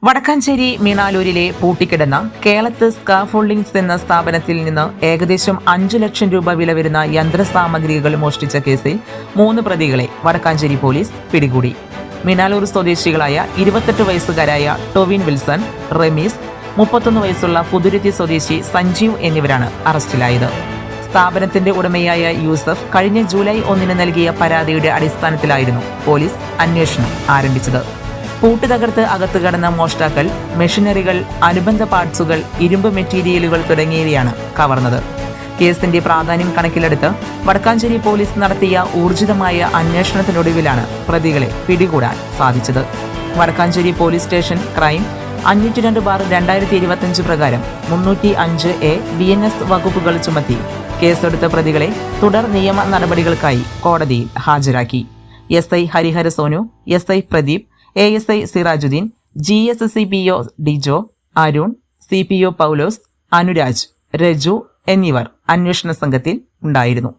വടക്കാഞ്ചേരി മീണാലൂരിലെ പൂട്ടിക്കിടന്ന കേളത്ത് സ്കാഫോൾഡിംഗ്സ് എന്ന സ്ഥാപനത്തിൽ നിന്ന് ഏകദേശം 5 ലക്ഷം രൂപ വില വരുന്ന യന്ത്രസാമഗ്രികൾ മോഷ്ടിച്ച കേസിൽ 3 പ്രതികളെ വടക്കാഞ്ചേരി പോലീസ് പിടികൂടി. മീണാലൂർ സ്വദേശികളായ 28 വയസ്സുകാരായ ടൊവിൻ വിൽസൺ, റമീസ്, 31 വയസ്സുള്ള പുതുരുത്തി സ്വദേശി സഞ്ജീവ് എന്നിവരാണ് അറസ്റ്റിലായത്. സ്ഥാപനത്തിന്റെ ഉടമയായ യൂസഫ് കഴിഞ്ഞ ജൂലൈ 1 നൽകിയ പരാതിയുടെ അടിസ്ഥാനത്തിലായിരുന്നു പോലീസ് അന്വേഷണം ആരംഭിച്ചത്. പൂട്ട് തകർത്ത് അകത്ത് കടന്ന മോഷ്ടാക്കൾ മെഷീനറികൾ, അനുബന്ധ പാർട്സുകൾ, ഇരുമ്പ് മെറ്റീരിയലുകൾ തുടങ്ങിയവയാണ് കവർന്നത്. കേസിന്റെ പ്രാധാന്യം കണക്കിലെടുത്ത് വടക്കാഞ്ചേരി പോലീസ് നടത്തിയ ഊർജിതമായ അന്വേഷണത്തിനൊടുവിലാണ് പ്രതികളെ പിടികൂടാൻ സാധിച്ചത്. വടക്കാഞ്ചേരി പോലീസ് സ്റ്റേഷൻ ക്രൈം 502/2025 പ്രകാരം 305A BNS വകുപ്പുകൾ ചുമത്തി കേസെടുത്ത പ്രതികളെ തുടർ നിയമ നടപടികൾക്കായി കോടതിയിൽ ഹാജരാക്കി. SI Harihara Sonu, SI Pradeep, ASI Sirajuddin, GSCPO Dijo, Arun, CPO പൗലോസ്, അനുരാജ്, രജു എന്നിവർ അന്വേഷണ സംഘത്തിൽ ഉണ്ടായിരുന്നു.